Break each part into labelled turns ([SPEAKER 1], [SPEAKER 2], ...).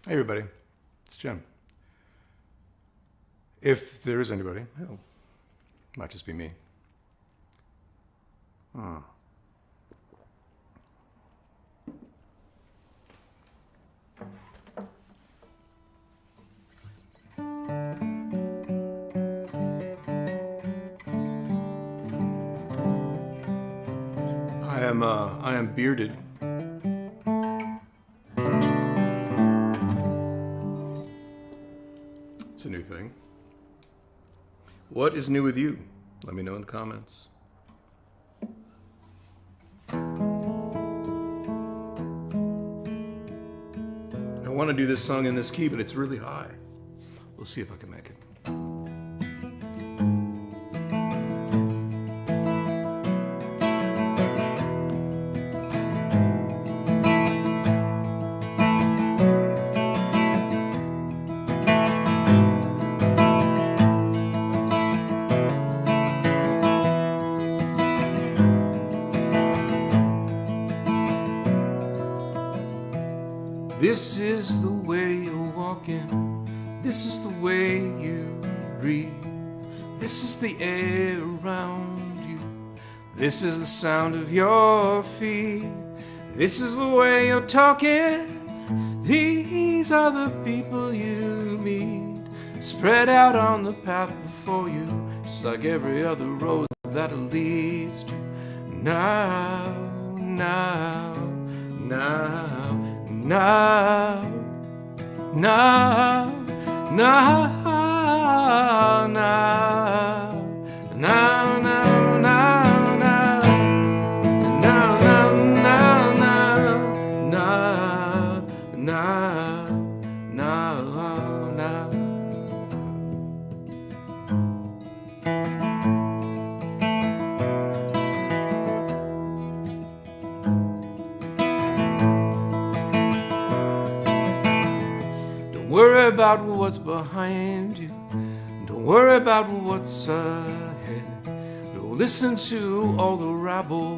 [SPEAKER 1] Hey everybody, it's Jim. If there is anybody, hell, might just be me. Huh. I am bearded. It's a new thing. What is new with you? Let me know in the comments. I want to do this song in this key, but it's really high. We'll see if I can make it. This is the way you're walking. This is the way you breathe. This is the air around you. This is the sound of your feet. This is the way you're talking. These are the people you meet, spread out on the path before you, just like every other road that leads to now, now, now. Now, now, now, now, now, now, now, now, now, now, now, now. Don't worry about what's behind you. Don't worry about what's ahead. Don't listen to all the rabble.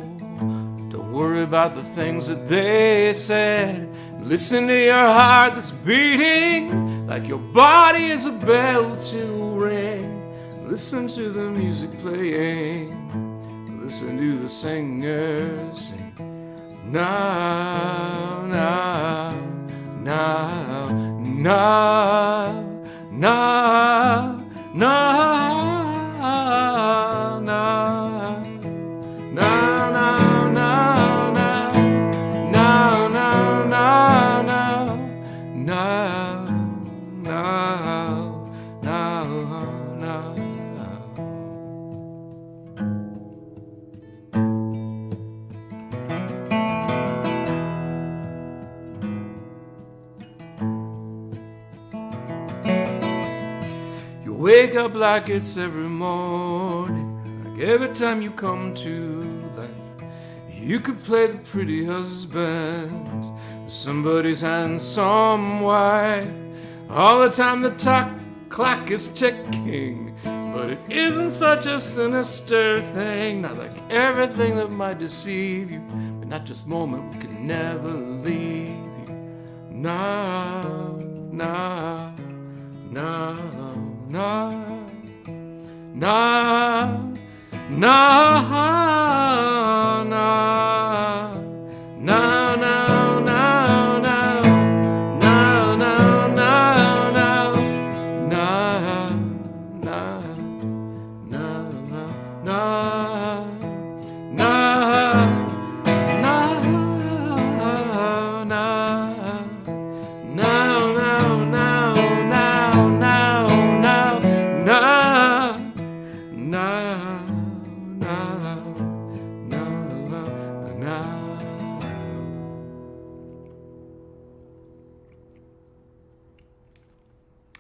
[SPEAKER 1] Don't worry about the things that they said. Listen to your heart that's beating like your body is a bell to ring. Listen to the music playing. Listen to the singers sing. Now, now, now, now, now, now, now, wake up like it's every morning, like every time you come to life. You could play the pretty husband, somebody's handsome wife. All the time the clock is ticking, but it isn't such a sinister thing. Not like everything that might deceive you, but not just moment we could never leave you. Now, now, now, now, now, now, now, now, now, now,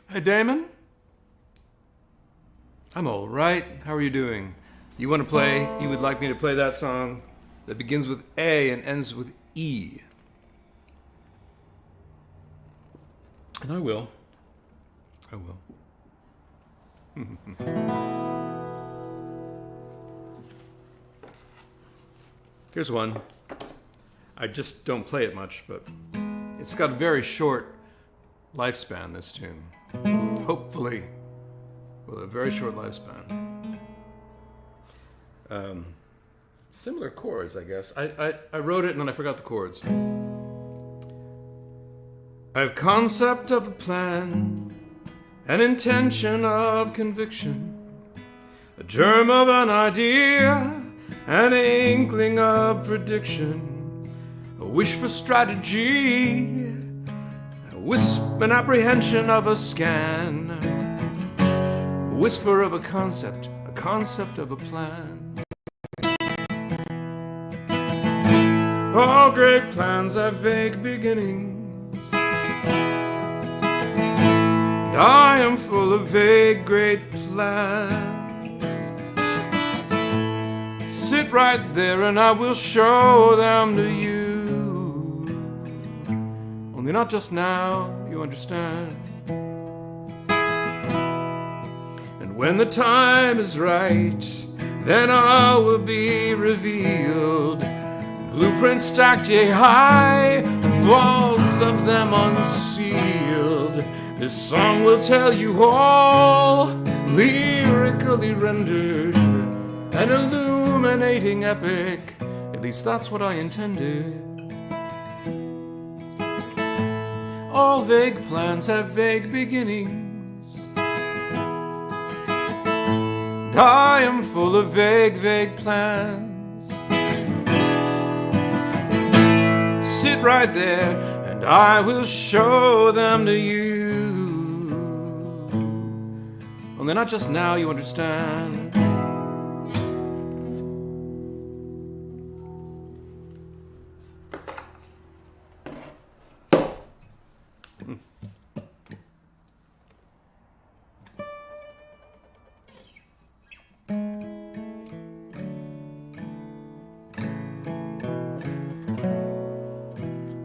[SPEAKER 1] Hey Damon, I'm all right. How are you doing? You want to play? You would like me to play that song that begins with A and ends with E? And I will. I will. Here's one. I just don't play it much, but it's got a very short lifespan, this tune. Hopefully, with a very short lifespan. Similar chords, I guess. I wrote it and then I forgot the chords. I have concept of a plan, an intention of conviction, a germ of an idea, an inkling of prediction, a wish for strategy, a wisp, an apprehension of a scan, a whisper of a concept of a plan. All great plans have vague beginnings, and I am full of vague great plans. Sit right there and I will show them to you. Only not just now, you understand. And when the time is right, then all will be revealed. Blueprints stacked yea high, vaults of them unsealed. This song will tell you all, lyrically rendered, an illuminating epic. At least that's what I intended. All vague plans have vague beginnings, and I am full of vague, vague plans. Sit right there and I will show them to you. Only not just now, you understand.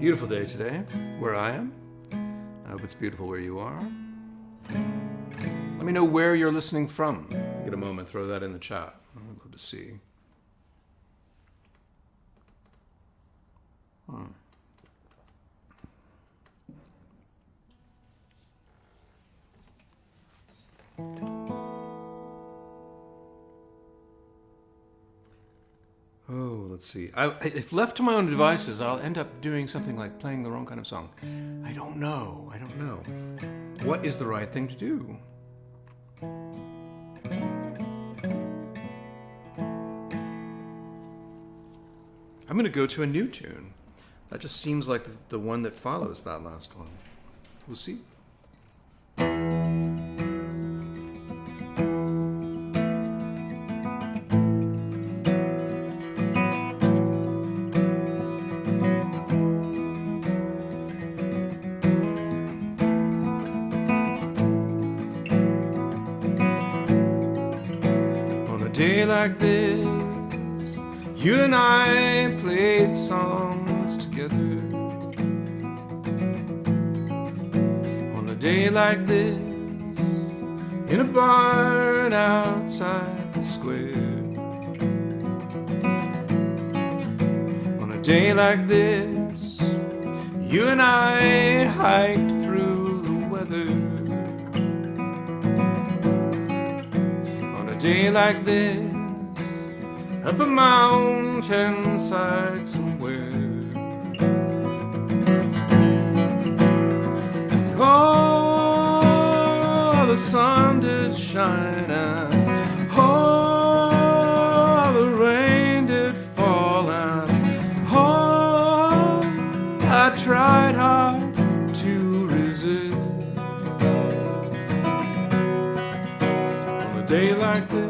[SPEAKER 1] Beautiful day today, where I am. I hope it's beautiful where you are. Let me know where you're listening from. Get a moment, throw that in the chat. I'd love to see. Oh, let's see. If left to my own devices, I'll end up doing something like playing the wrong kind of song. I don't know. What is the right thing to do? I'm going to go to a new tune. That just seems like the one that follows that last one. We'll see. Day like this, you and I played songs together. On a day like this, in a barn outside the square. On a day like this, you and I hiked through the weather. Day like this, up a mountainside somewhere. Oh, the sun did shine and oh, the rain did fall and oh, I tried hard to resist. Day like this,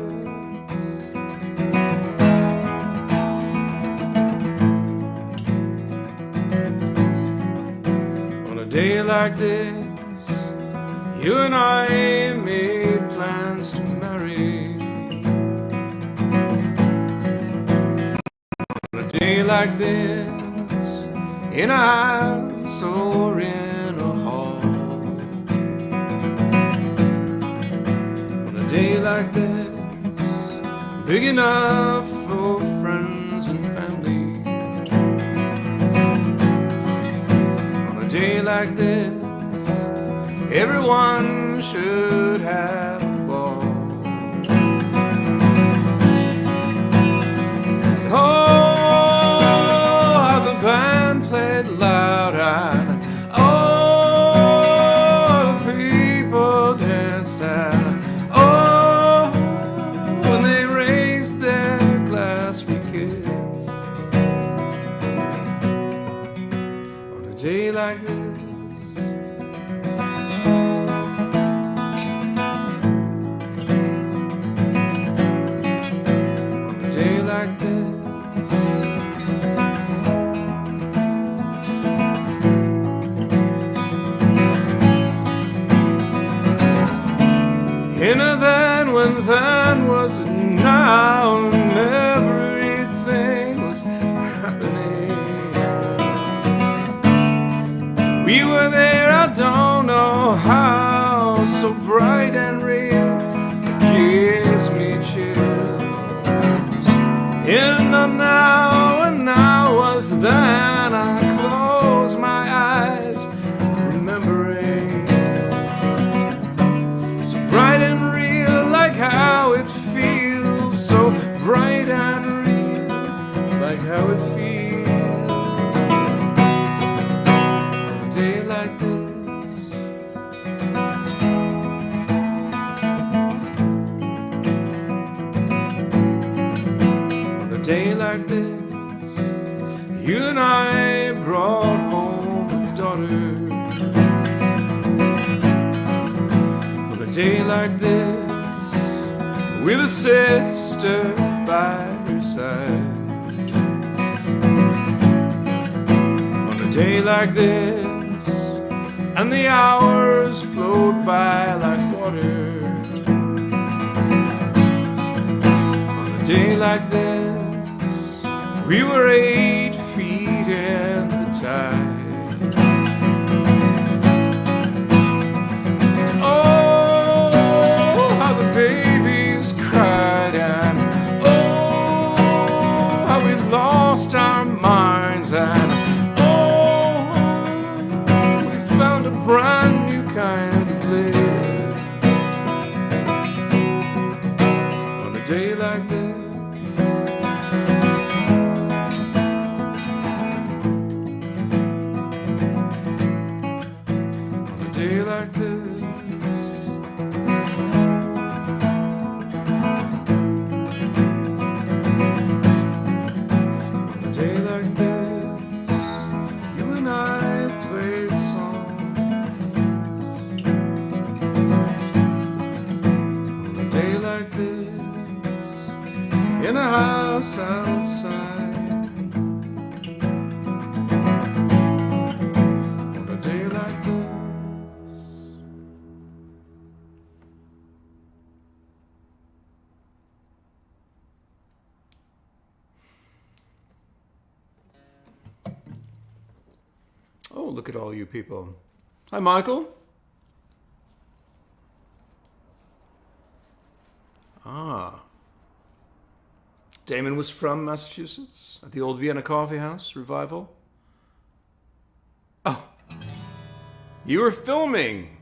[SPEAKER 1] on a day like this, you and I made plans to marry. On a day like this, in a house or in a hall. Day like this, big enough for friends and family. On a day like this, Everyone should have a ball. And oh, how the band played loud, and oh, the people danced, and oh, when they raised their glass we kissed. On a day like this, inner than when then was now, and everything was happening. We were there, I don't know how, so bright and real, it gives me chills. In the now and now was then, I close my eyes, remembering. So bright and real, like how it feels. So bright and real, like how it feels. A day like this, a day like this, you and I brought home a daughter. On a day like this, with a sister by her side. On a day like this, and the hours float by like water. On a day like this, we were 8 feet in the tide. Oh, how the babies cried, and oh, how we lost our minds, and oh, we found a brand new kind of bliss. On a day like this, like this, on a day like this, you and I played songs. On a day like this, in a house outside. On a day like this. Oh, look at all you people. Hi, Michael. Ah. Damon was from Massachusetts at the old Vienna Coffee House revival. Oh. You were filming.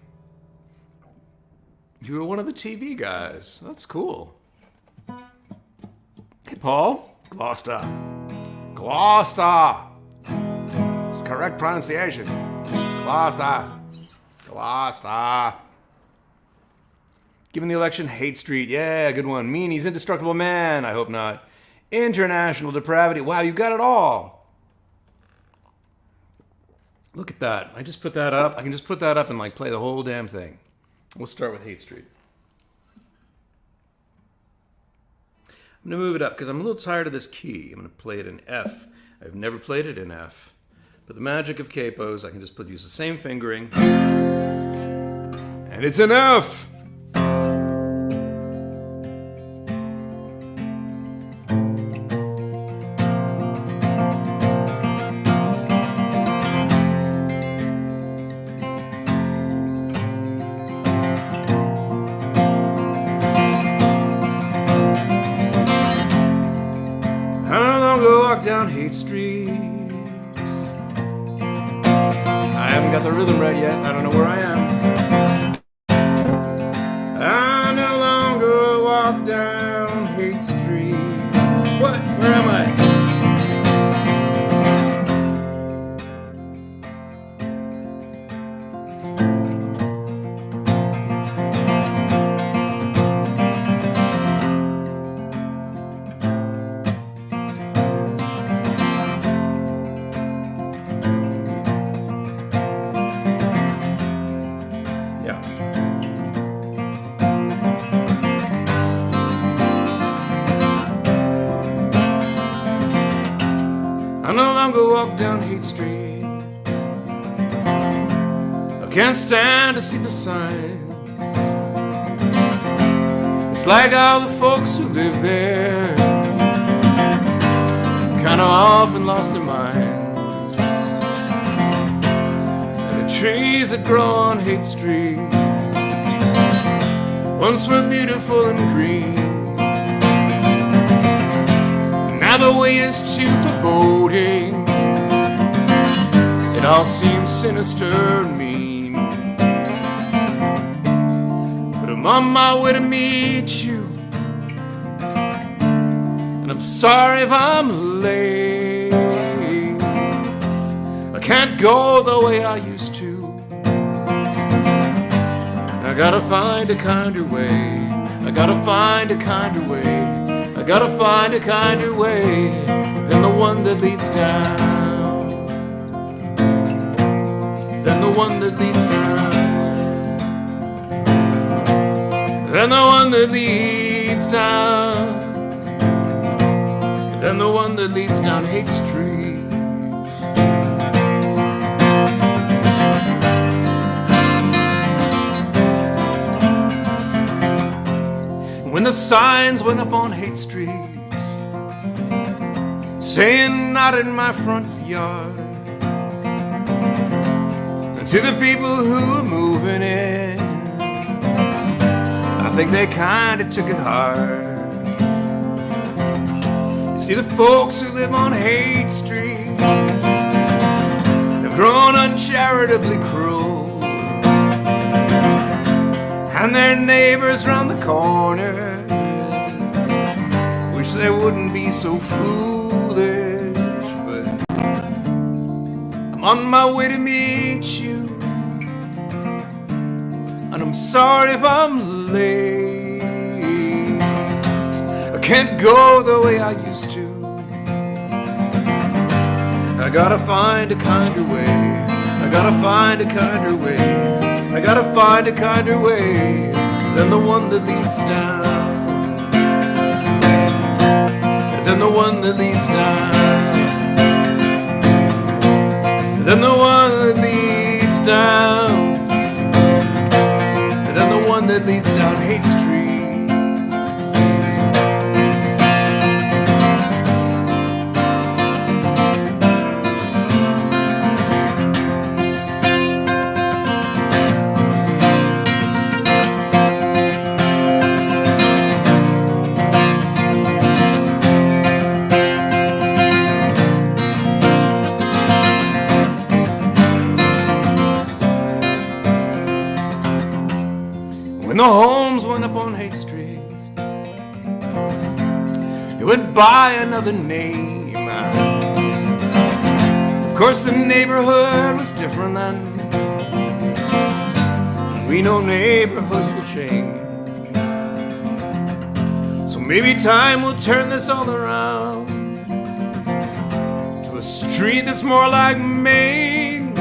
[SPEAKER 1] You were one of the TV guys. That's cool. Hey, Paul. Gloucester. Gloucester. It's correct pronunciation. Gloucester. Gloucester. Given the election, Hate Street. Yeah, good one. Meanies, Indestructible Man. I hope not. International Depravity. Wow, you got it all. Look at that. I just put that up. I can just put that up and like play the whole damn thing. We'll start with Hate Street. I'm going to move it up because I'm a little tired of this key. I'm going to play it in F. I've never played it in F. But the magic of capos, I can just use the same fingering. And it's an F! Down Hate Street. I haven't got the rhythm right yet. I don't know where I am. down Haight Street. I can't stand to see the signs. It's like all the folks who live there kind of often lost their minds. And the trees that grow on Haight Street once were beautiful and green. Now the way is too foreboding. It all seems sinister and mean. But I'm on my way to meet you, and I'm sorry if I'm late. I can't go the way I used to. I gotta find a kinder way. I gotta find a kinder way. I gotta find a kinder way than the one that leads down. Than the one that leads down. Than the one that leads down. Than the one that leads down Haight Street. When the signs went up on Haight Street saying not in my front yard, and to the people who were moving in, I think they kinda took it hard. You see, the folks who live on Haight Street have grown uncharitably cruel, and their neighbors round the corner wish they wouldn't be so foolish. But I'm on my way to meet you, and I'm sorry if I'm late. I can't go the way I used to. I gotta find a kinder way. I gotta find a kinder way. I gotta find a kinder way than the one that leads down. Than the one that leads down. Than the one that leads down. Than the one that leads down Haight Street. When the homes went up on Haight Street, it went by another name. Of course the neighborhood was different then. We know neighborhoods will change. So maybe time will turn this all around to a street that's more like Maine,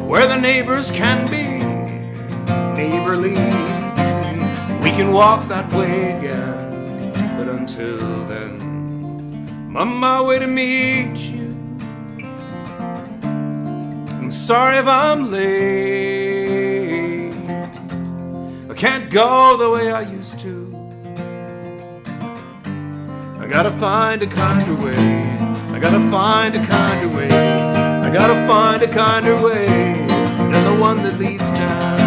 [SPEAKER 1] where the neighbors can be neighborly. We can walk that way again, but until then, I'm on my way to meet you. I'm sorry if I'm late. I can't go the way I used to. I gotta find a kinder way. I gotta find a kinder way. I gotta find a kinder way than the one that leads down.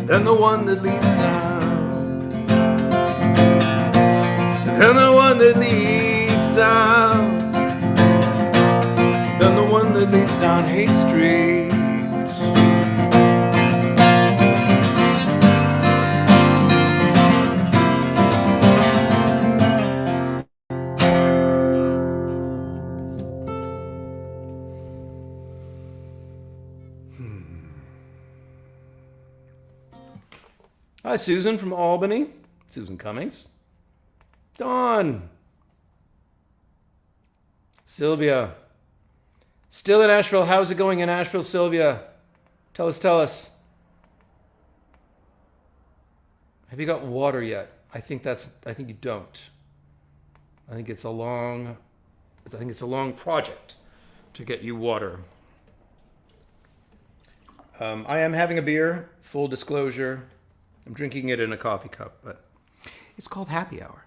[SPEAKER 1] Than the one that leads down. Than the one that leads down. Than the one that leads down Haight Street. Hi, Susan from Albany. Susan Cummings. Dawn. Sylvia. Still in Asheville. How's it going in Asheville, Sylvia? Tell us. Have you got water yet? I think you don't. I think it's a long project to get you water. I am having a beer, full disclosure. I'm drinking it in a coffee cup, but it's called Happy Hour.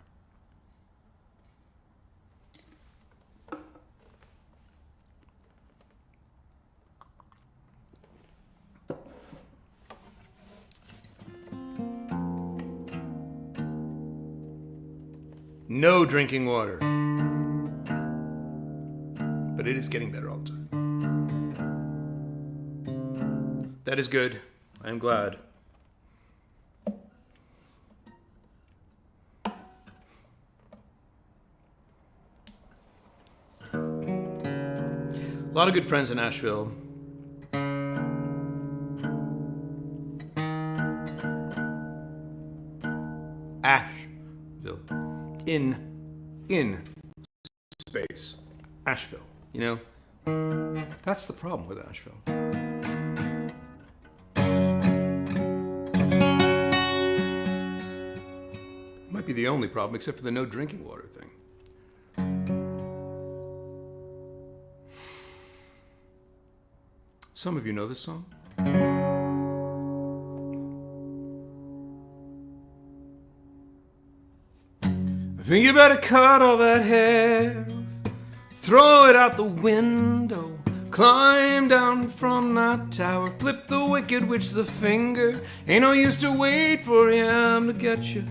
[SPEAKER 1] No drinking water. But it is getting better all the time. That is good. I am glad. A lot of good friends in Asheville. Asheville. In space. Asheville. You know? That's the problem with Asheville. Might be the only problem, except for the no drinking water thing. Some of you know this song. I think you better cut all that hair, throw it out the window, climb down from that tower, flip the wicked witch the finger. Ain't no use to wait for him to get you.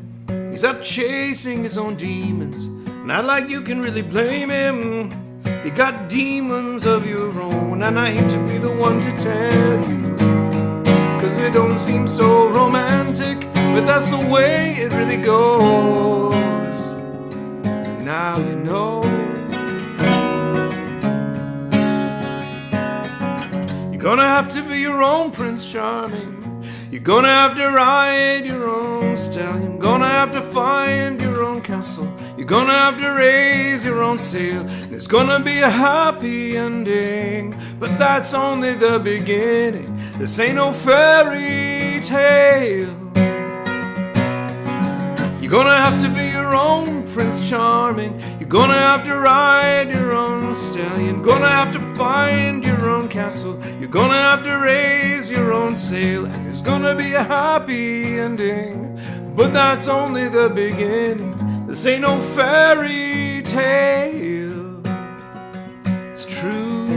[SPEAKER 1] He's out chasing his own demons. Not like you can really blame him. You got demons of your own, and I hate to be the one to tell you, 'cause it don't seem so romantic, but that's the way it really goes. And now you know. You're gonna have to be your own Prince Charming. You're gonna have to ride your own stallion. Gonna have to find your own castle. You're gonna have to raise your own sail. There's gonna be a happy ending, but that's only the beginning. This ain't no fairy tale. You're gonna have to be your own Prince Charming. You're gonna have to ride your own stallion. Gonna have to find your own castle. You're gonna have to raise your own sail. And there's gonna be a happy ending, but that's only the beginning. This ain't no fairy tale. It's true.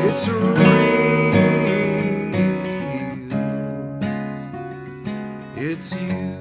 [SPEAKER 1] It's real. It's you.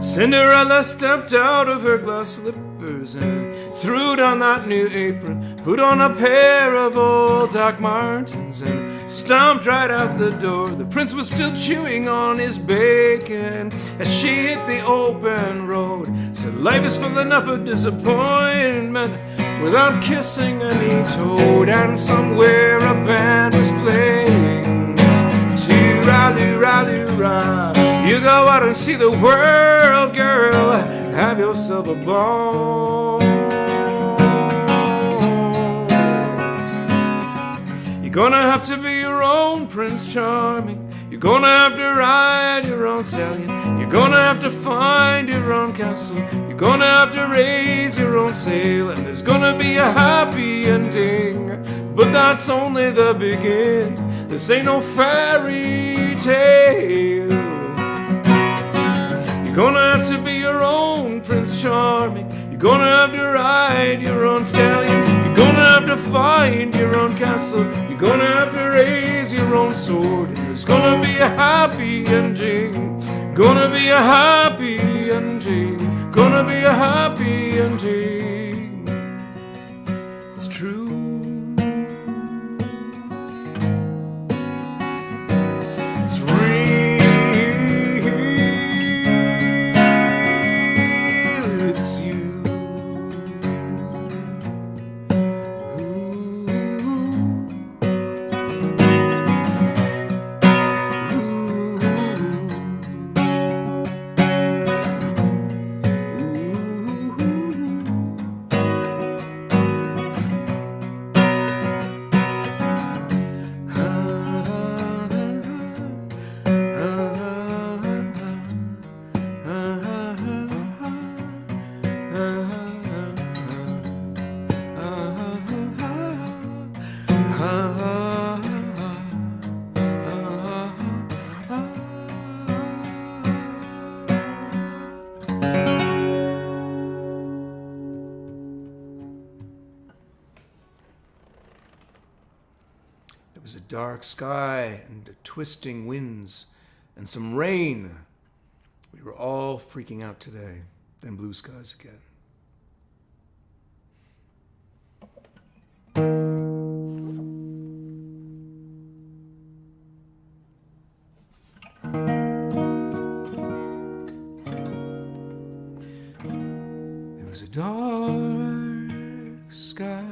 [SPEAKER 1] Cinderella stepped out of her glass slippers and threw down that new apron, put on a pair of old Doc Martens and stomped right out the door. The prince was still chewing on his bacon as she hit the open road. Said life is full enough of disappointment without kissing any toad. And somewhere a band was playing Tee-ra-loo-ra-loo-ra. You go out and see the world, girl, have yourself a ball. You're gonna have to be your own Prince Charming. You're gonna have to ride your own stallion. You're gonna have to find your own castle. You're gonna have to raise your own sail. And there's gonna be a happy ending, but that's only the beginning. This ain't no fairy tale. You're gonna have to be your own Prince Charming. You're gonna have to ride your own stallion. You're gonna have to find your own castle. You're gonna have to raise your own sword. And there's gonna be a happy ending. Gonna be a happy ending. Gonna be a happy ending. It's true. It's real. It's you. Ooh. dark sky and twisting winds and some rain. We were all freaking out today. Then blue skies again. There was a dark sky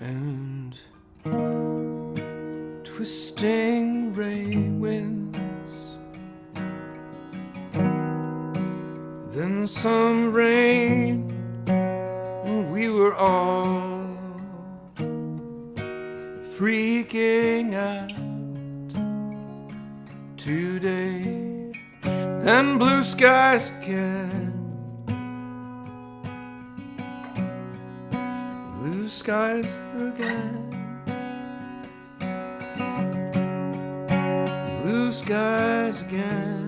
[SPEAKER 1] and twisting rain winds, then some rain, and we were all freaking out today. Then blue skies again, blue skies again, blue skies again.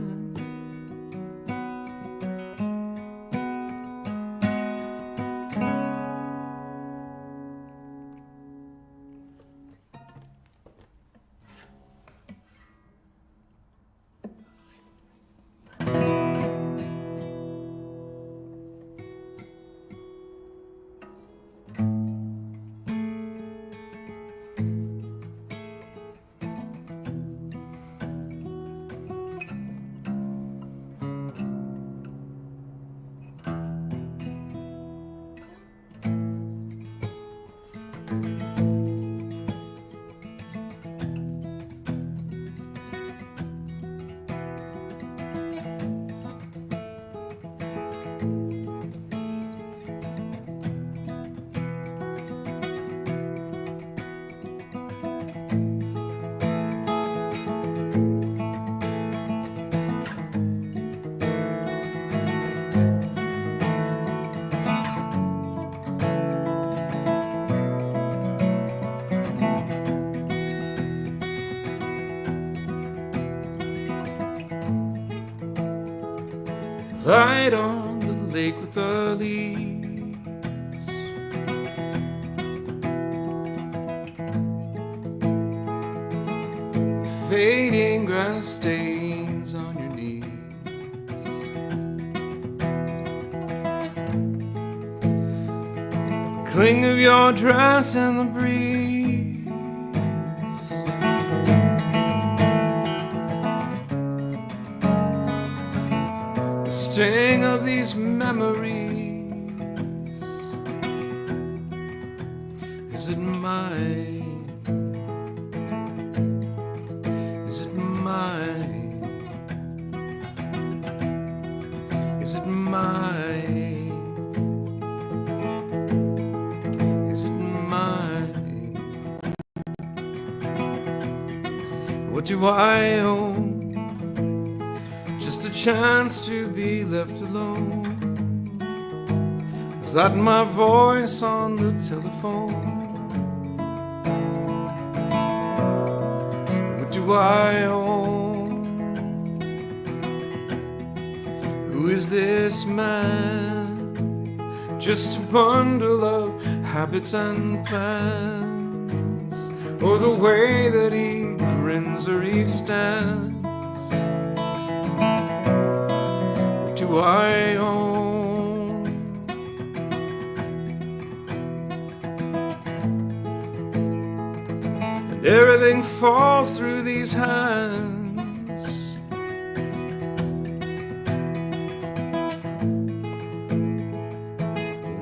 [SPEAKER 1] Light on the lake with the leaves, fading grass stains on your knees. Cling of your dress in the breeze, sting of these memories. Is it mine? Is it mine? Is it mine? Is it mine? What do I own? Just a chance to be left alone. Is that my voice on the telephone? What do I own? Who is this man? Just a bundle of habits and plans, or the way that he grins or he stands? Do I own? And everything falls through these hands.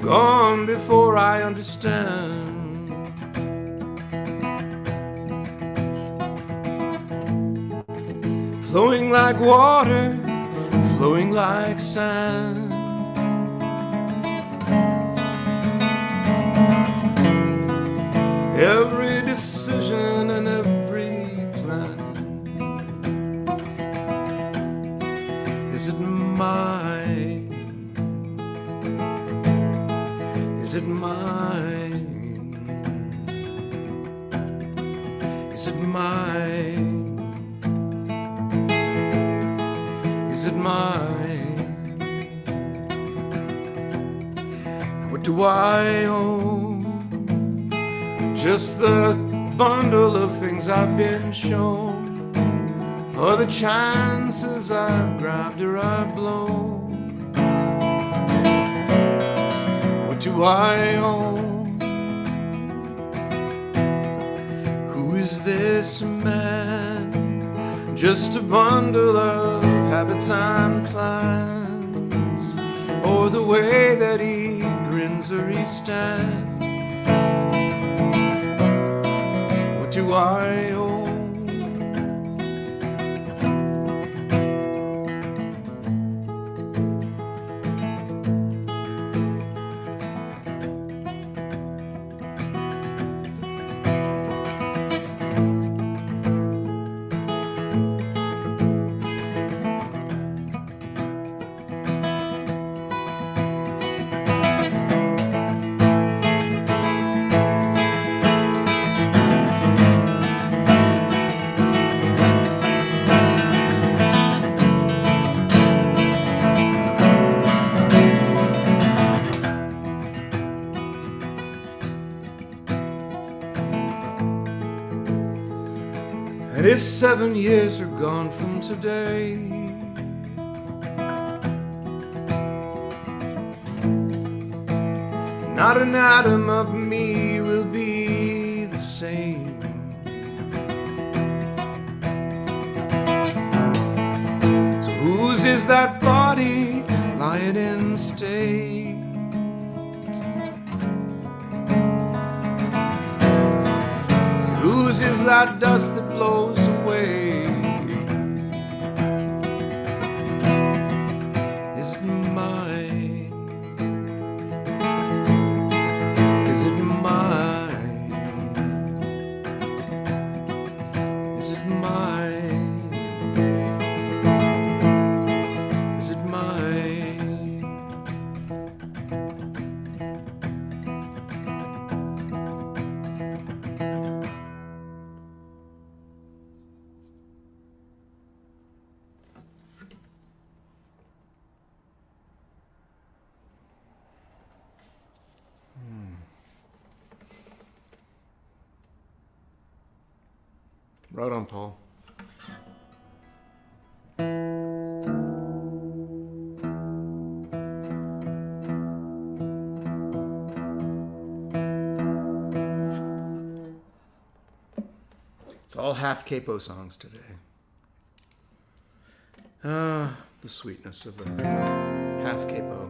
[SPEAKER 1] Gone before I understand. Flowing like water, flowing like sand. Every decision and every plan. Is it mine? Is it mine? Is it mine? Is it mine? What do I own? just the bundle of things I've been shown, or the chances I've grabbed or I've blown. What do I own? Who is this man? Just a bundle of habits and plans, or the way that he grins or he stands. What do I own? And if 7 years are gone from today, not an atom of me will be the same. So whose is that body lying in state? Whose is that dust that blows away? Is it mine? Is it mine? Is it mine? Is it mine? Right on, Paul. It's all half capo songs today. The sweetness of the half capo.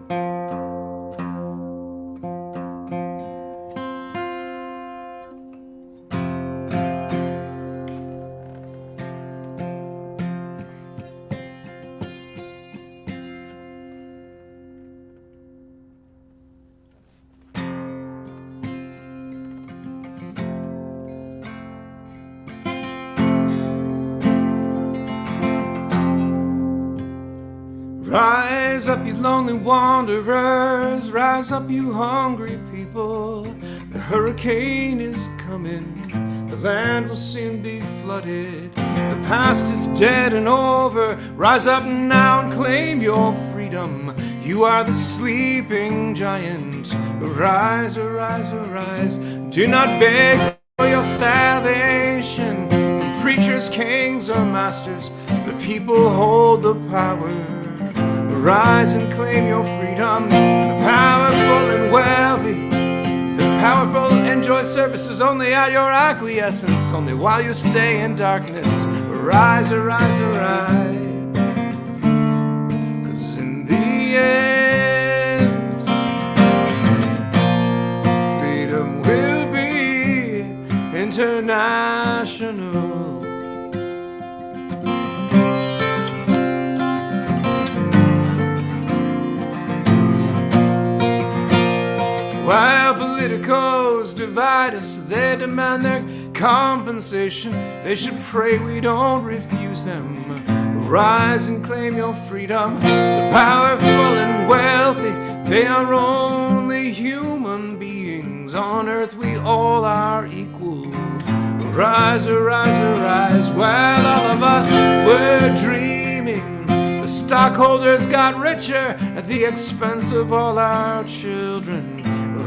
[SPEAKER 1] Rise up, you lonely wanderers, rise up, you hungry people. The hurricane is coming, the land will soon be flooded. The past is dead and over, rise up now and claim your freedom. You are the sleeping giant, arise, arise, arise. Do not beg for your salvation from preachers, kings, or masters. The people hold the power. Rise and claim your freedom. The powerful and wealthy, the powerful enjoy services only at your acquiescence, only while you stay in darkness. Arise, arise, arise, 'cause in the end, freedom will be international. While politicos divide us, they demand their compensation. They should pray we don't refuse them. Rise and claim your freedom. The powerful and wealthy, they are only human beings. On earth we all are equal. Rise, arise, arise. While all of us were dreaming, the stockholders got richer at the expense of all our children.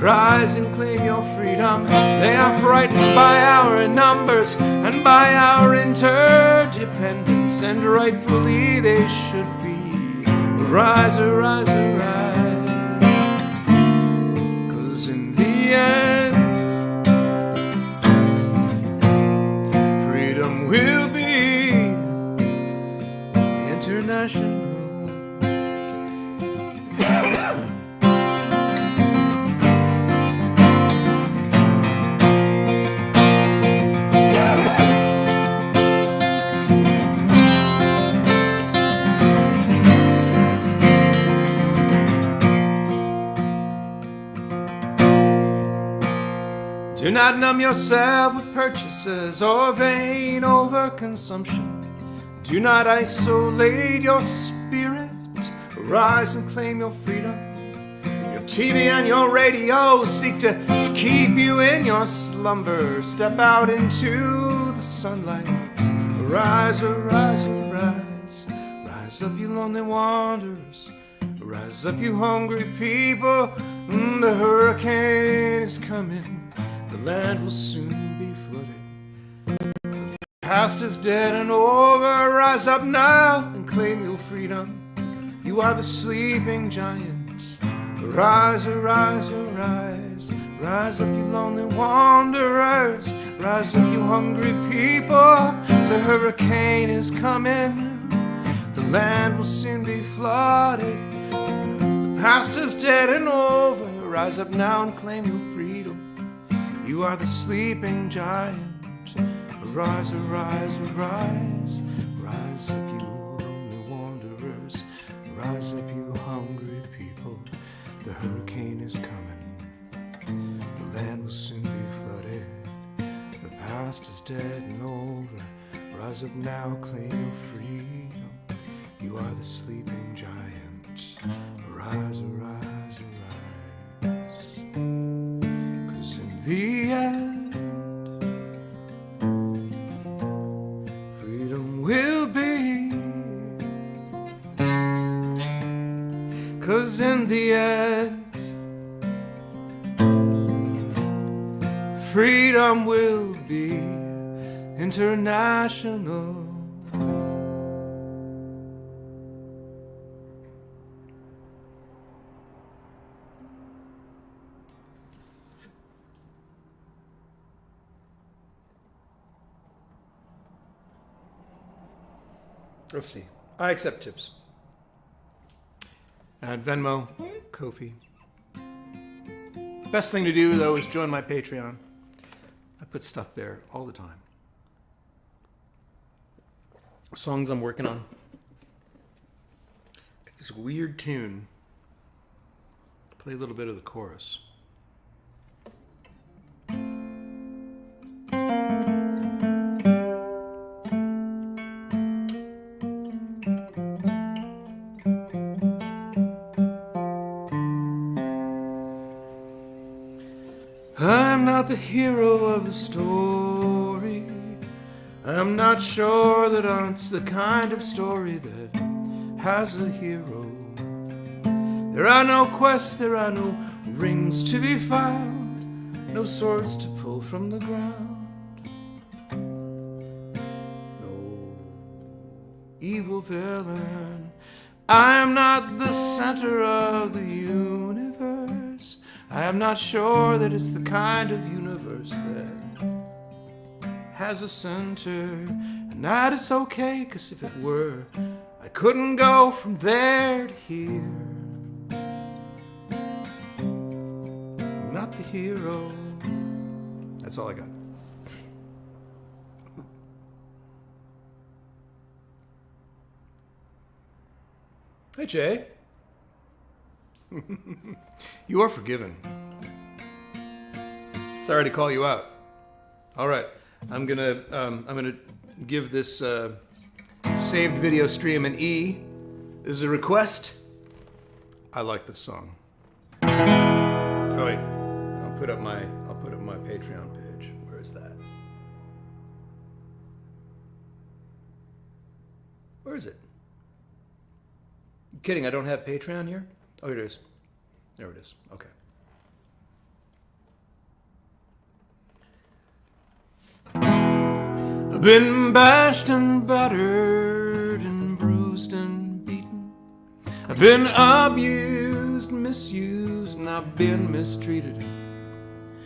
[SPEAKER 1] Rise and claim your freedom. They are frightened by our numbers and by our interdependence, and rightfully they should be. Rise, arise, arise. 'Cause in the end, freedom will be international. Do not numb yourself with purchases or vain overconsumption. Do not isolate your spirit. Rise and claim your freedom. Your TV and your radio seek to keep you in your slumber. Step out into the sunlight. Rise, arise, arise. Rise up, you lonely wanderers. Rise up, you hungry people. The hurricane is coming. The land will soon be flooded. The past is dead and over. Rise up now and claim your freedom. You are the sleeping giant. Rise, arise, arise. Rise up, you lonely wanderers. Rise up, you hungry people. The hurricane is coming. The land will soon be flooded. The past is dead and over. Rise up now and claim your freedom. You are the sleeping giant. Arise, arise, arise. Rise up, you lonely wanderers. Rise up, you hungry people. The hurricane is coming. The land will soon be flooded. The past is dead and over. Rise up now, claim your freedom. You are the sleeping giant. Arise, arise, arise. 'Cause in the end, freedom will be. 'Cause in the end, freedom will be international. Let's see. I accept tips. At Venmo, Ko-fi. Best thing to do, though, is join my Patreon. I put stuff there all the time. Songs I'm working on. Got this weird tune. Play a little bit of the chorus. I'm not the hero of the story. I'm not sure that it's the kind of story that has a hero. There are no quests, there are no rings to be found, no swords to pull from the ground, no evil villain. I am not the center of the universe. I am not sure that it's the kind of universe that has a center, and that is okay, 'cause if it were, I couldn't go from there to here. I'm not the hero. That's all I got. Hey, Jay. You are forgiven. Sorry to call you out. All right, I'm gonna give this saved video stream an E. This is a request. I like this song. Oh wait, I'll put up my Patreon page. Where is that? Where is it? You kidding? I don't have Patreon here. Oh, here it is. There it is. Okay. I've been bashed and battered and bruised and beaten. I've been abused, misused, and I've been mistreated.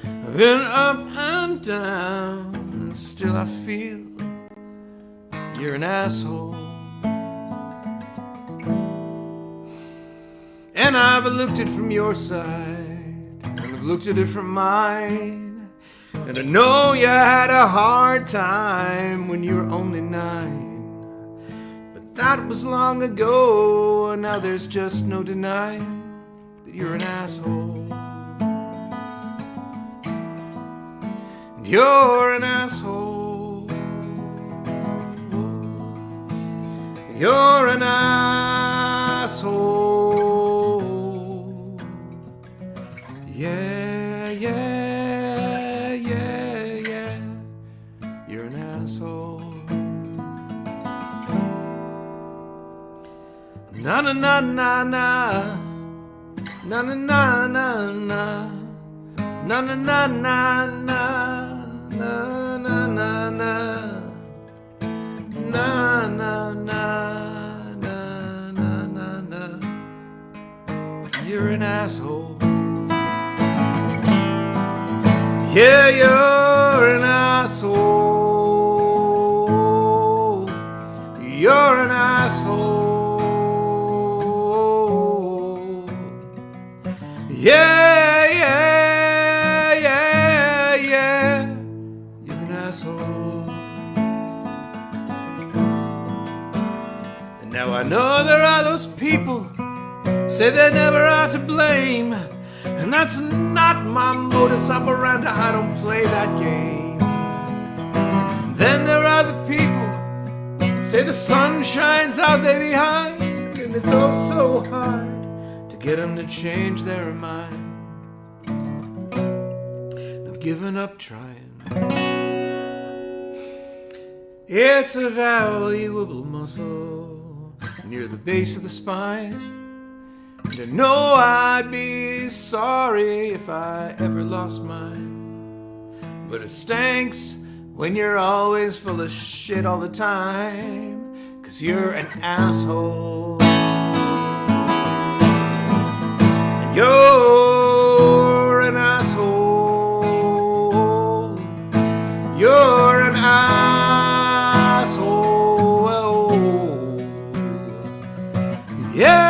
[SPEAKER 1] I've been up and down, and still I feel you're an asshole. And I've looked at it from your side, and I've looked at it from mine. And I know you had a hard time when you were only 9. But that was long ago, and now there's just no denying that you're an asshole. And you're an asshole. You're an asshole. Yeah, yeah, yeah, yeah. You're an asshole. Na na na na na. Na na na na na. Na na na na na. Na na na na. Na na na na na na. You're an asshole. Yeah, you're an asshole. You're an asshole. Yeah, yeah, yeah, yeah. You're an asshole. And now I know there are those people who say they never are to blame. And that's not my modus operandi, I don't play that game. Then there are the people who say the sun shines out there behind, and it's oh so hard to get them to change their mind. I've given up trying. It's a valuable muscle near the base of the spine. And I know I'd be sorry if I ever lost mine. But it stinks when you're always full of shit all the time, 'cause you're an asshole. And you're an asshole. You're an asshole. Yeah.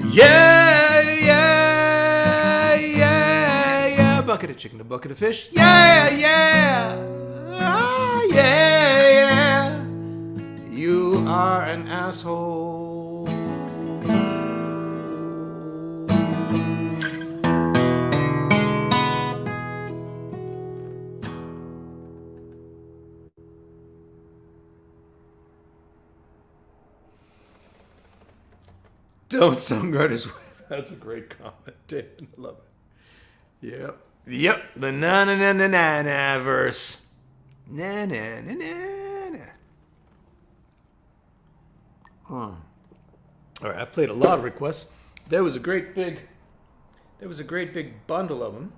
[SPEAKER 1] Yeah, yeah, yeah, yeah. Bucket of chicken, a bucket of fish. Yeah, yeah. Ah, yeah, yeah. You are an asshole. Don't songwriters. That's a great comment, David. I love it. Yep. The na na na na na na verse. Na na na na na. All right, I played a lot of requests. There was a great big bundle of them.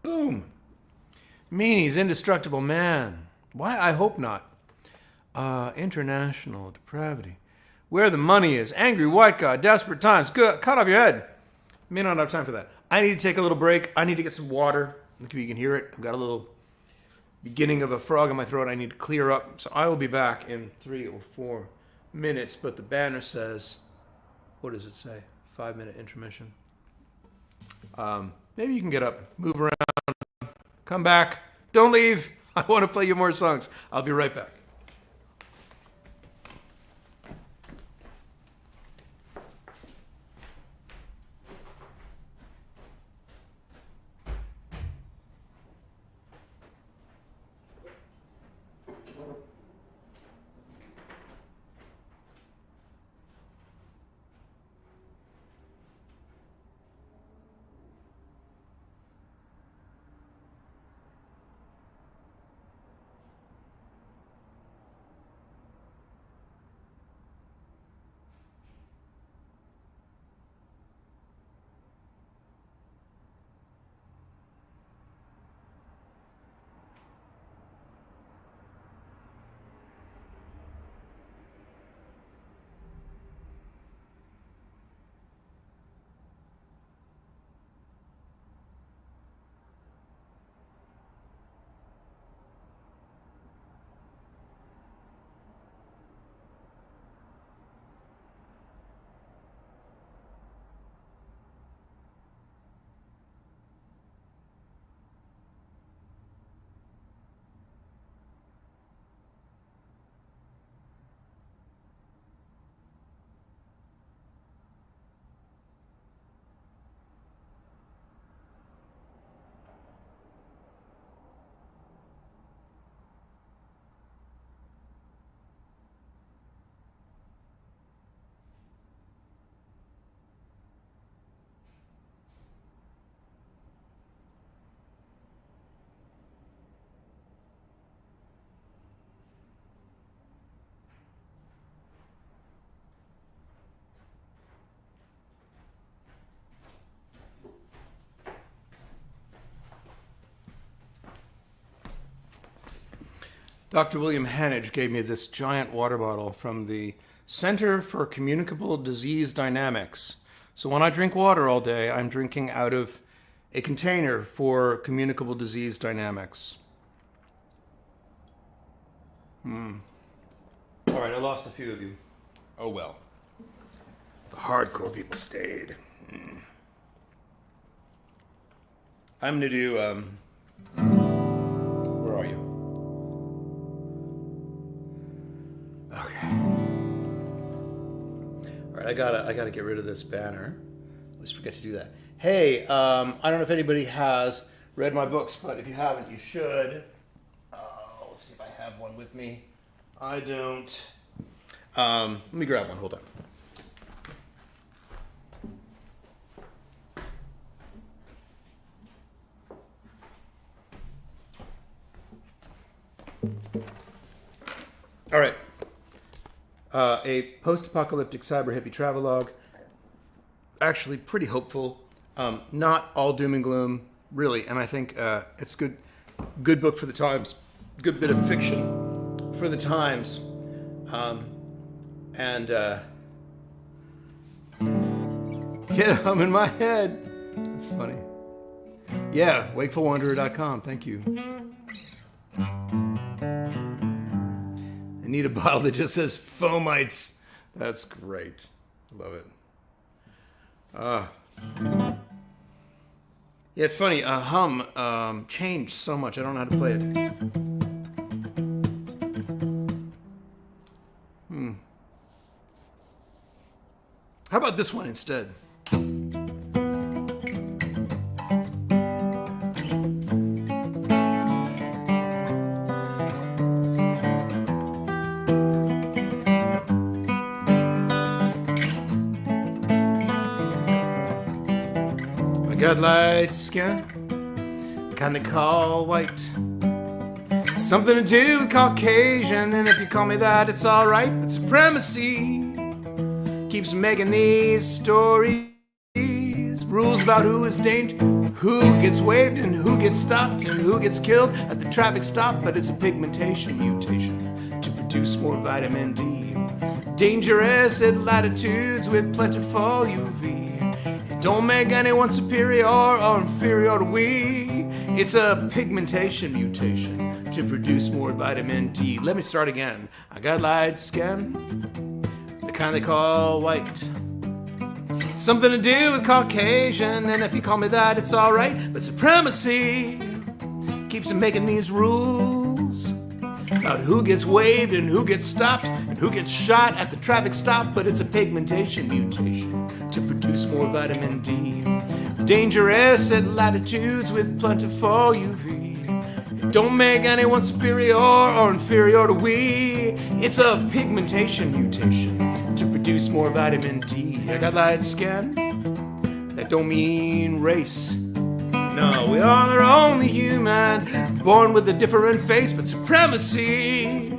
[SPEAKER 1] Boom. Meanie's Indestructible Man. Why? I hope not. International Depravity. Where the Money Is. Angry White Guy. Desperate Times. Good. Cut off your head. May not have time for that. I need to take a little break. I need to get some water. Maybe you can hear it. I've got a little beginning of a frog in my throat. I need to clear up. So I will be back in 3 or 4 minutes. But the banner says, what does it say? 5-minute intermission. Maybe you can get up, move around, come back. Don't leave. I want to play you more songs. I'll be right back. Dr. William Hannage gave me this giant water bottle from the Center for Communicable Disease Dynamics. So when I drink water all day, I'm drinking out of a container for communicable disease dynamics. All right, I lost a few of you. Oh well. The hardcore people stayed. I'm going to do, where are you? Okay. All right, I gotta get rid of this banner. I always forget to do that. Hey, I don't know if anybody has read my books, but if you haven't, you should. Let's see if I have one with me. I don't. Let me grab one. Hold on. All right. A post-apocalyptic cyber hippie travelogue. Actually, pretty hopeful. Not all doom and gloom, really. And I think it's good book for the times. Good bit of fiction for the times. Yeah, I'm in my head. That's funny. Yeah, wakefulwanderer.com. Thank you. I need a bottle that just says fomites. That's great. Love it. Yeah, it's funny. Hum changed so much. I don't know how to play it. How about this one instead? I got light skin, kind of call white. Something to do with Caucasian, and if you call me that, it's alright. But supremacy keeps making these stories. Rules about who is danged, who gets waved, and who gets stopped, and who gets killed at the traffic stop. But it's a pigmentation mutation to produce more vitamin D. Dangerous at latitudes with plentiful UV. It don't make anyone superior or inferior to we. It's a pigmentation mutation to produce more vitamin D. Let me start again. I got light skin, the kind they call white. Something to do with Caucasian, and if you call me that, it's alright. But supremacy keeps on making these rules about who gets waved and who gets stopped and who gets shot at the traffic stop. But it's a pigmentation mutation to produce more vitamin D. Dangerous at latitudes with plentiful UV. Don't make anyone superior or inferior to we. It's a pigmentation mutation to produce more vitamin D. I got light skin. That don't mean race. No, we are only human, born with a different face. But supremacy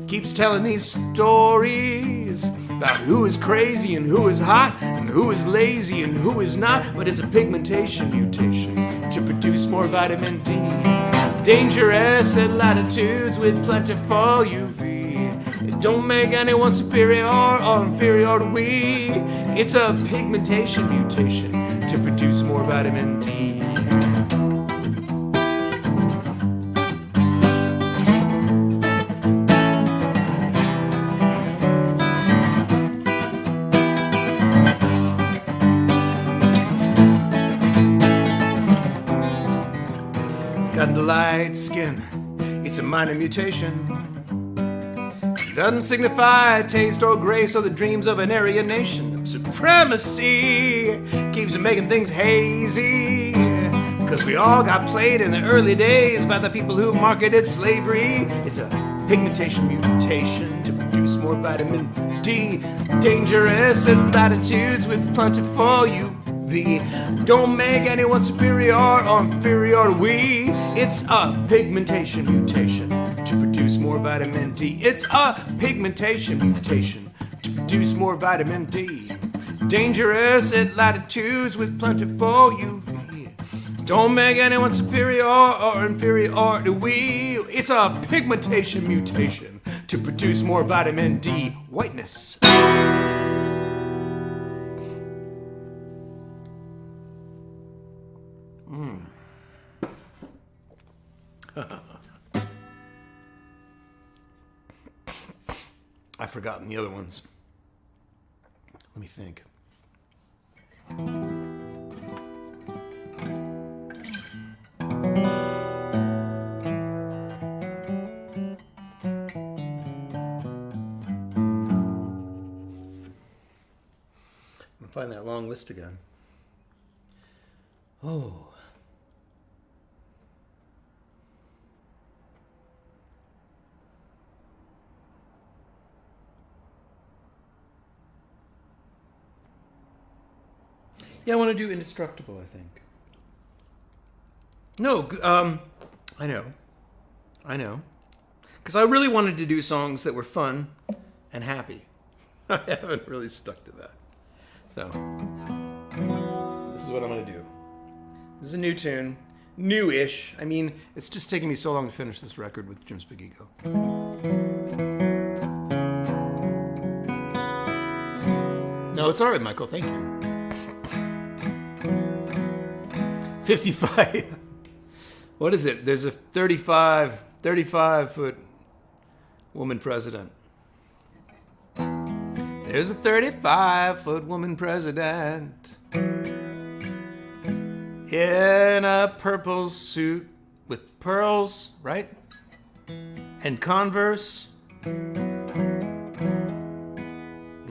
[SPEAKER 1] keeps telling these stories about who is crazy and who is hot and who is lazy and who is not. But it's a pigmentation mutation to produce more vitamin D. Dangerous at latitudes with plentiful UV. It don't make anyone superior or inferior to we. It's a pigmentation mutation to produce more vitamin D. Got the light skin, it's a minor mutation. Doesn't signify taste or grace or the dreams of an Aryan nation. Supremacy keeps making things hazy. Cause we all got played in the early days by the people who marketed slavery. It's a pigmentation mutation to produce more vitamin D. Dangerous at latitudes with plentiful UV. Don't make anyone superior or inferior to we. It's a pigmentation mutation to produce more vitamin D. It's a pigmentation mutation to produce more vitamin D. Dangerous at latitudes with plentiful UV. Don't make anyone superior or inferior to we. It's a pigmentation mutation to produce more vitamin D whiteness. I've forgotten the other ones. Let me think. Find that long list again. Oh. Yeah, I want to do Indestructible, I think. No, I know. Because I really wanted to do songs that were fun and happy. I haven't really stuck to that. So, this is what I'm going to do. This is a new tune. New-ish. I mean, it's just taking me so long to finish this record with Jim's Big Ego. No, it's all right, Michael. Thank you. 55. What is it? There's a 35-foot woman president. There's a 35-foot woman president in a purple suit with pearls, right? And Converse. And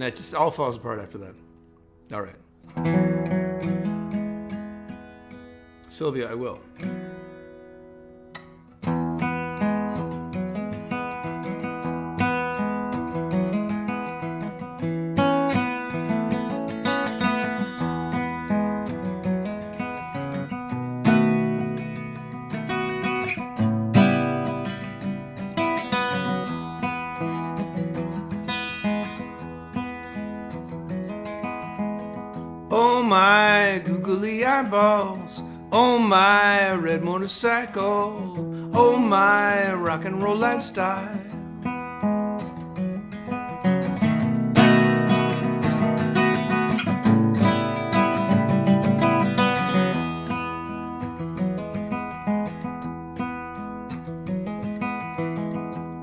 [SPEAKER 1] it just all falls apart after that. All right. Sylvia, I will. Oh my googly eyeballs, oh my red motorcycle, oh my rock and roll lifestyle.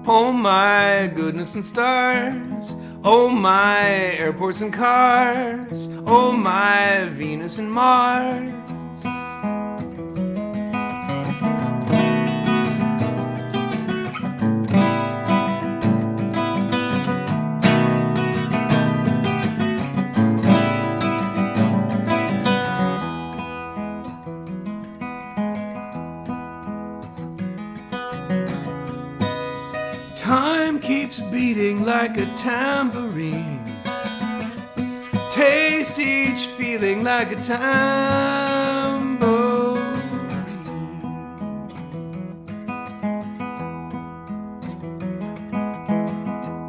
[SPEAKER 1] Oh my goodness and stars, oh my airports and cars, oh my Venus and Mars. Time keeps beating like a tambourine. Taste each feeling like a tambourine.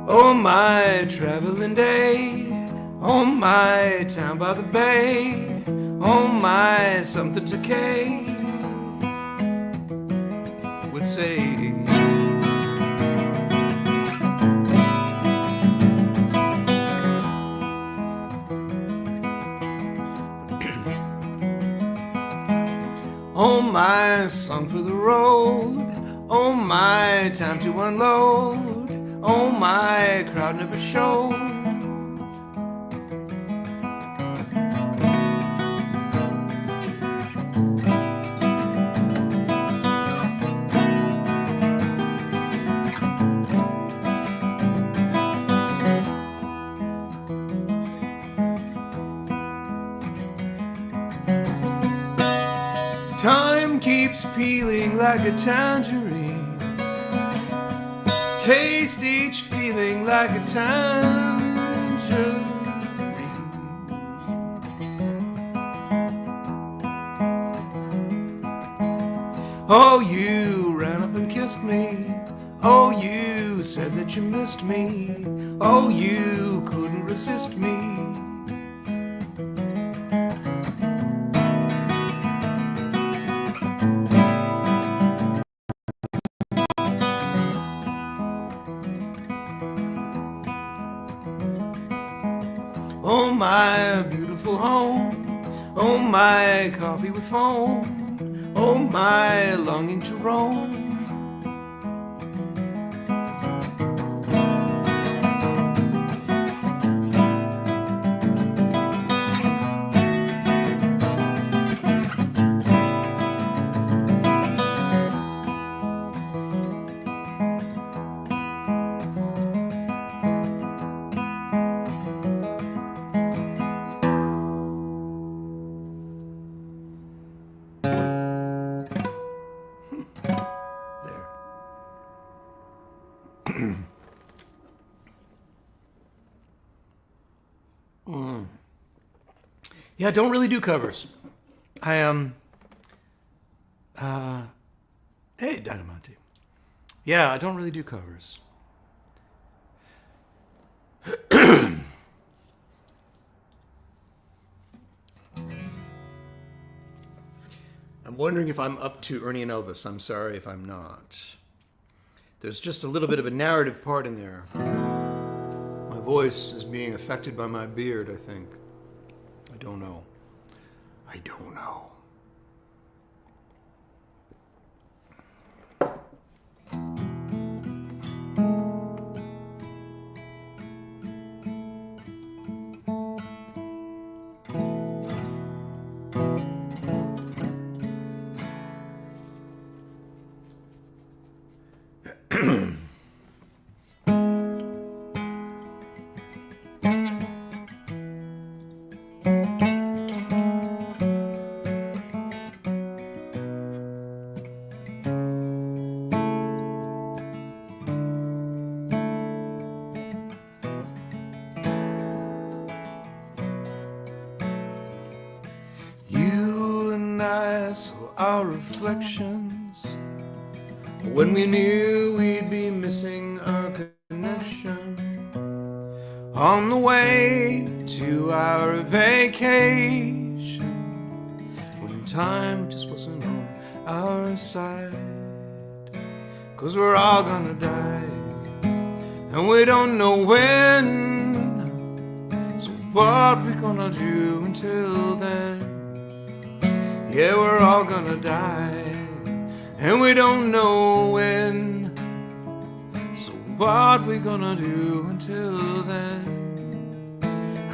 [SPEAKER 1] Oh my traveling day, oh my town by the bay, oh my something to Kay would say. Oh my song for the road, oh my time to unload, oh my crowd never showed. Time keeps peeling like a tangerine. Taste each feeling like a tangerine. Oh, you ran up and kissed me. Oh, you said that you missed me. Oh, you couldn't resist me. Oh, my coffee with foam. Oh, my longing to roam. Yeah, I don't really do covers. I hey, Dynamonte. Yeah, I don't really do covers.
[SPEAKER 2] I'm wondering if I'm up to Ernie and Elvis. I'm sorry if I'm not. There's just a little bit of a narrative part in there. My voice is being affected by my beard, I think. I don't know. I don't know.
[SPEAKER 1] Our reflections when we knew we'd be missing our connection on the way to our vacation when time just wasn't on our side, 'cause we're all gonna die and we don't know when, so what we gonna do until then? Yeah, we're all gonna die, and we don't know when. So what we gonna do until then?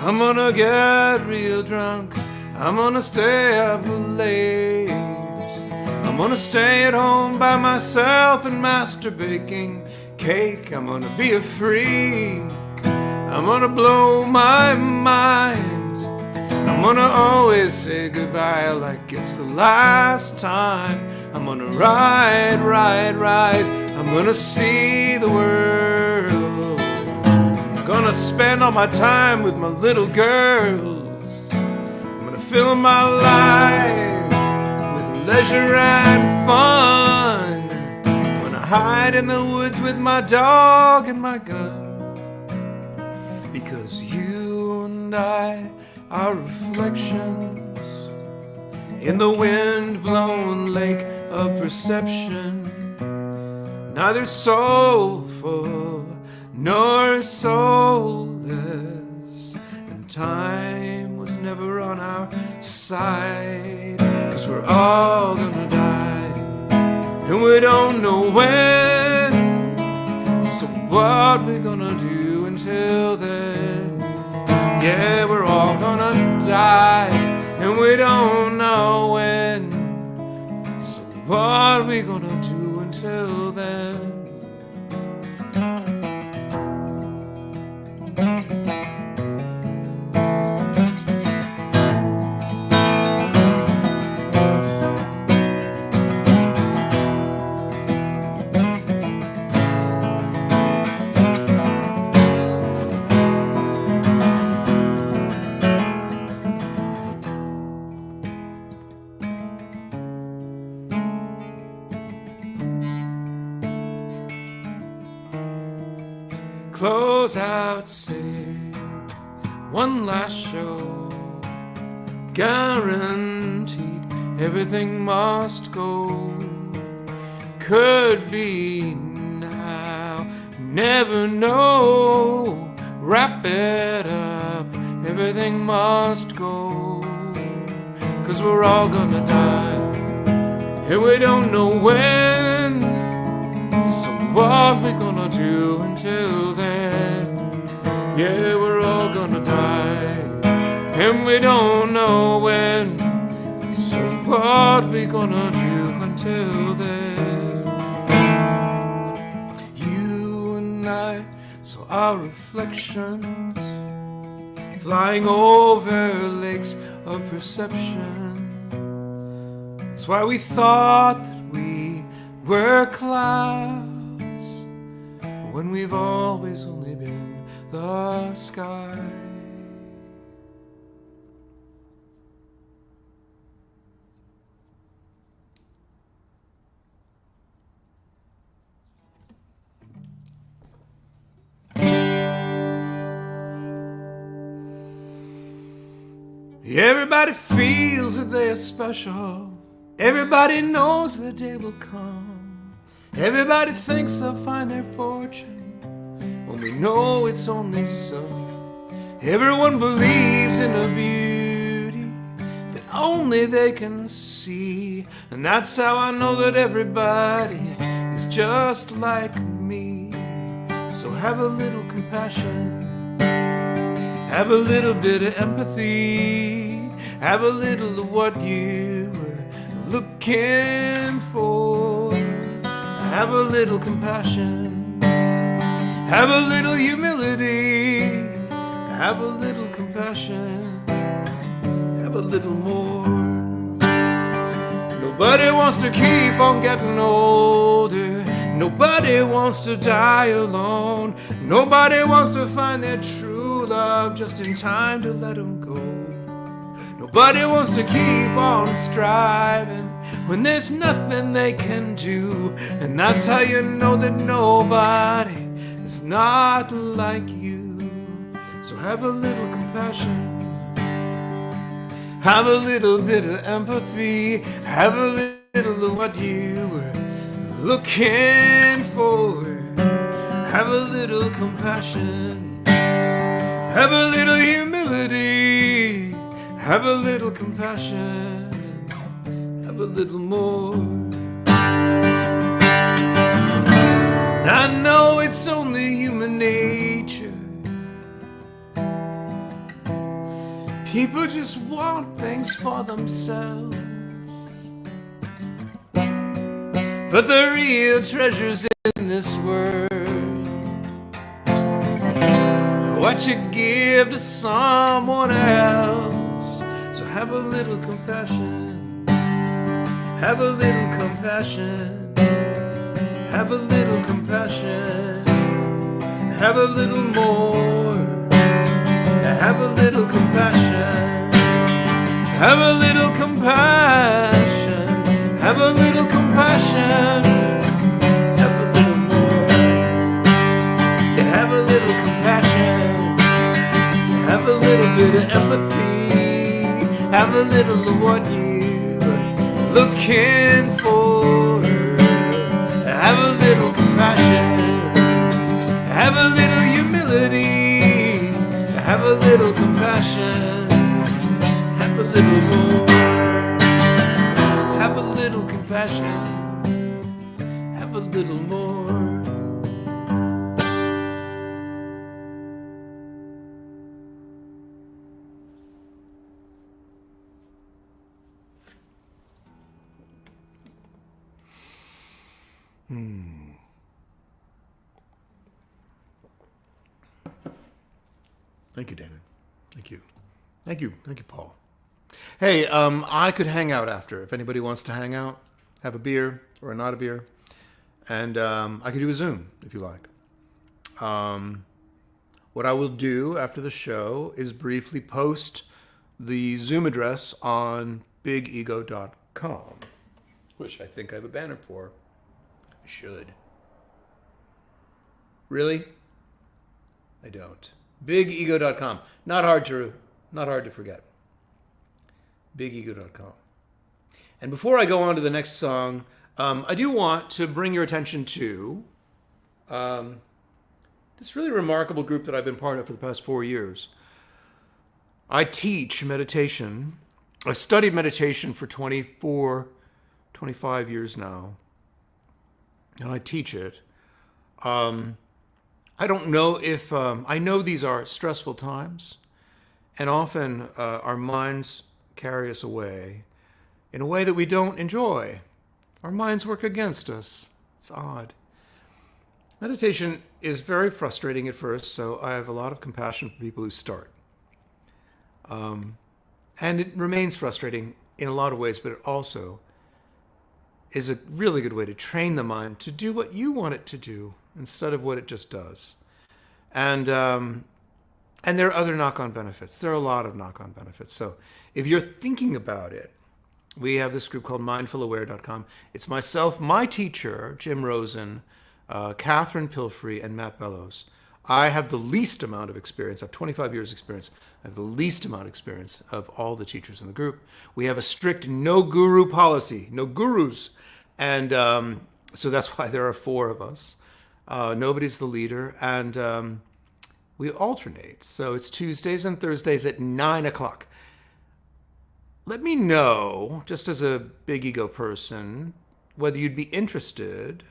[SPEAKER 1] I'm gonna get real drunk, I'm gonna stay up late, I'm gonna stay at home by myself and master baking cake. I'm gonna be a freak, I'm gonna blow my mind, I'm gonna always say goodbye like it's the last time. I'm gonna ride, I'm gonna see the world. I'm gonna spend all my time with my little girls. I'm gonna fill my life with leisure and fun. I'm gonna hide in the woods with my dog and my gun. Because you and I are reflections in the wind-blown lake of perception, neither soulful nor soulless, and time was never on our side, 'cause we're all gonna die and we don't know when, so what we gonna do until then? Yeah, we're all gonna die, and we don't know when. So what are we gonna do until then? Close out sale, one last show, guaranteed everything must go. Could be now, never know. Wrap it up, everything must go. 'cause we're all gonna die, and we don't know when. So what we gonna do until then? Yeah, we're all gonna die, and we don't know when. So what we gonna do until then? You and I saw our reflections flying over lakes of perception. That's why we thought that we were clouds, when we've always only been the sky. Everybody feels that they are special. Everybody knows their day will come. Everybody thinks they'll find their fortune, when we know it's only so. Everyone believes in a beauty that only they can see, and that's how I know that everybody is just like me. So have a little compassion, have a little bit of empathy, have a little of what you were looking for. Have a little compassion, have a little humility, have a little compassion, have a little more. Nobody wants to keep on getting older. Nobody wants to die alone. Nobody wants to find their true love just in time to let them go. Nobody wants to keep on striving when there's nothing they can do. And that's how you know that nobody is not like you. So have a little compassion, have a little bit of empathy, have a little of what you were looking for. Have a little compassion, have a little humility, have a little compassion, have a little more. I know it's only human nature. People just want things for themselves, but the real treasures in this world are what you give to someone else. So have a little compassion, have a little compassion, have a little compassion, have a little more. Have a little compassion, have a little compassion, have a little compassion, have a little more. Have a little compassion, have a little bit of empathy, have a little of what you're looking for. Have a little compassion, have a little humility, have a little compassion, have a little more. Have a little compassion, have a little more.
[SPEAKER 2] Thank you, David. Thank you. Thank you. Thank you, Paul. Hey, I could hang out after. If anybody wants to hang out, have a beer or not a beer. And I could do a Zoom if you like. What I will do after the show is briefly post the Zoom address on bigego.com, which I think I have a banner for. I should. Really? I don't. Bigego.com. Not hard to forget. Bigego.com. And before I go on to the next song, I do want to bring your attention to this really remarkable group that I've been part of for the past 4 years. I teach meditation I've studied meditation for 25 years now, and I teach it. I don't know if, I know these are stressful times, and often our minds carry us away in a way that we don't enjoy. Our minds work against us. It's odd. Meditation is very frustrating at first, so I have a lot of compassion for people who start. And it remains frustrating in a lot of ways, but it also is a really good way to train the mind to do what you want it to do instead of what it just does. And there are other knock-on benefits. There are a lot of knock-on benefits. So if you're thinking about it, we have this group called mindfulaware.com. It's myself, my teacher, Jim Rosen, Catherine Pilfrey, and Matt Bellows. I have the least amount of experience. I have 25 years experience. I have the least amount of experience of all the teachers in the group. We have a strict no guru policy, no gurus. And so that's why there are 4 of us. Nobody's the leader. And we alternate. So it's Tuesdays and Thursdays at 9 o'clock. Let me know, just as a big ego person, whether you'd be interested,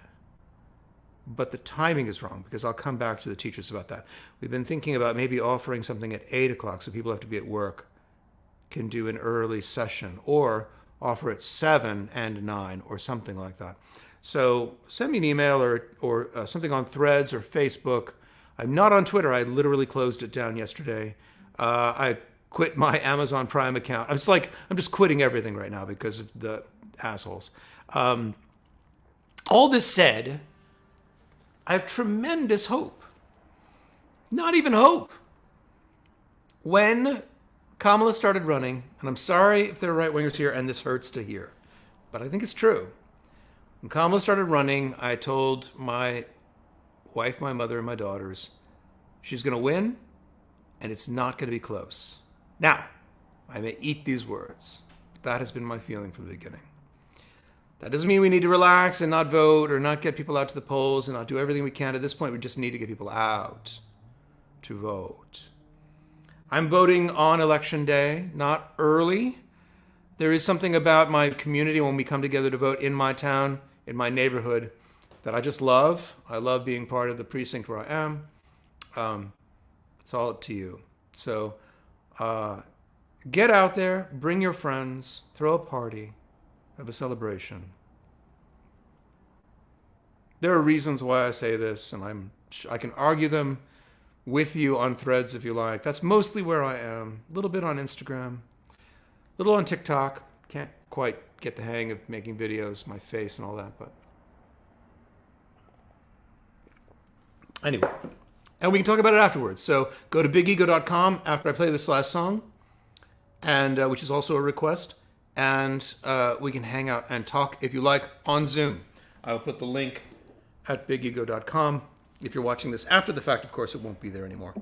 [SPEAKER 2] but the timing is wrong, because I'll come back to the teachers about that. We've been thinking about maybe offering something at 8 o'clock so people have to be at work can do an early session, or offer at 7 and 9 or something like that. So send me an email or something on Threads or Facebook. I'm not on Twitter. I literally closed it down yesterday. I quit my Amazon Prime account. I'm just quitting everything right now because of the assholes. All this said, I have tremendous hope. Not even hope. When Kamala started running, and I'm sorry if there are right-wingers here and this hurts to hear, but I think it's true. When Kamala started running, I told my wife, my mother, and my daughters, she's going to win, and it's not going to be close. Now, I may eat these words. That has been my feeling from the beginning. That doesn't mean we need to relax and not vote or not get people out to the polls and not do everything we can. At this point, we just need to get people out to vote. I'm voting on election day, not early. There is something about my community when we come together to vote in my town, in my neighborhood, that I just love. I love being part of the precinct where I am. It's all up to you. So get out there, bring your friends, throw a party, have a celebration. There are reasons why I say this, and I can argue them with you on Threads if you like. That's mostly where I am. A little bit on Instagram, a little on TikTok. Can't quite get the hang of making videos, my face and all that, but anyway. And we can talk about it afterwards. So go to bigego.com after I play this last song, and which is also a request, and we can hang out and talk, if you like, on Zoom. I will put the link at bigego.com. If you're watching this after the fact, of course, it won't be there anymore.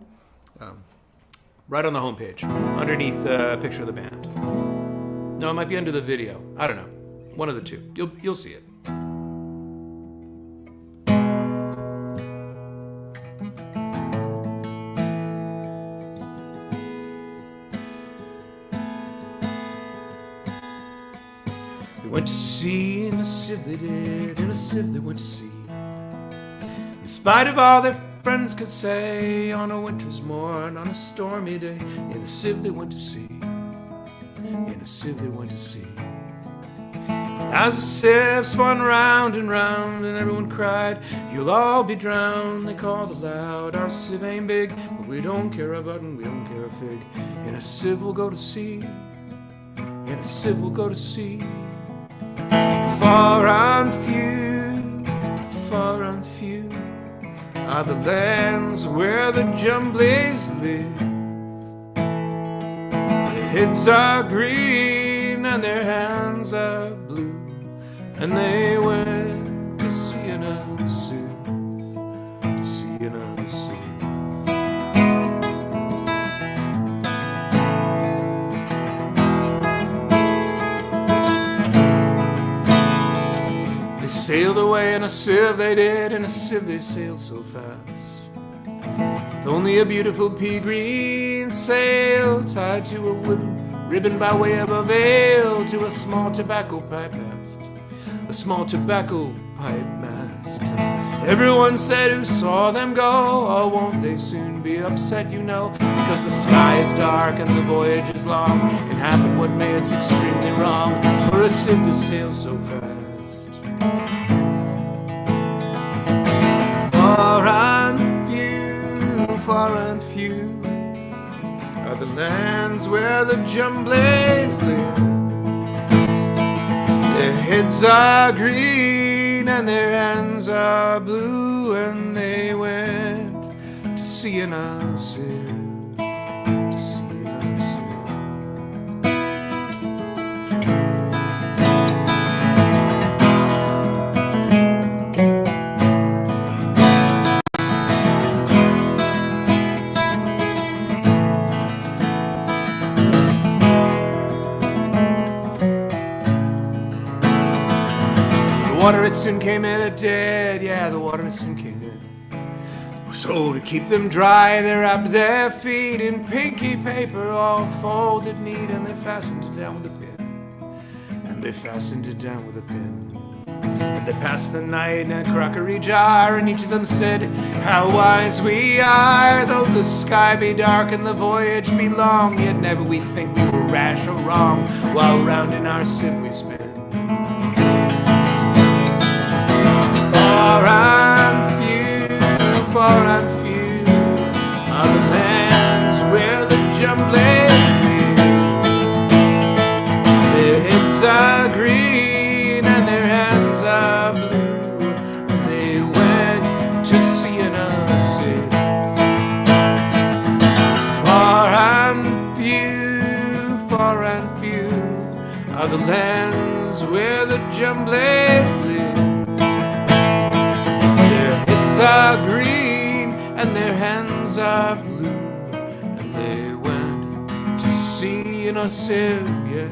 [SPEAKER 2] Right on the homepage, underneath the picture of the band. No, it might be under the video. I don't know. One of the two. You'll see it. They went to sea in a sieve they did, in a sieve they went to sea. In spite of all their friends could say, on a winter's morn, on a stormy day, in a sieve they went to sea, in a sieve they went to sea. And as the sieve spun round and round, and everyone cried, you'll all be drowned, they called aloud, our sieve ain't big, but we don't care a button, we don't care a fig. In a sieve we'll go to sea, in a sieve we'll go to sea. Far and few are the lands where the Jumblies live. Their heads are green and their hands are blue, and they went to sea in a sieve, to sea in a sieve. They sailed away in a sieve they did, in a sieve they sailed so fast, with only a beautiful pea green sail tied to a
[SPEAKER 1] ribbon by way of a veil to a small tobacco pipe mast, a small tobacco pipe mast. Everyone said who saw them go, oh, won't they soon be upset, you know, because the sky is dark and the voyage is long. It happened what made it's extremely wrong for a ship to sail so fast. Far and few are the lands where the Jumblies live. Their heads are green and their hands are blue, and they went to sea in a sieve. The water it soon came in a dead, yeah, the water it soon came in. So to keep them dry, they wrapped their feet in pinky paper, all folded neat, and they fastened it down with a pin. And they fastened it down with a pin. And they passed the night in a crockery jar, and each of them said, how wise we are. Though the sky be dark and the voyage be long, yet never we think we were rash or wrong, while round in our sin we spin. Far and few are the lands where the Jumblies live. Their heads are green and their hands are blue, and they went to sea in a sieve. Far and few are the lands where the Jumblies live. Are green and their hands are blue, and they went to sea in a sieve, yeah.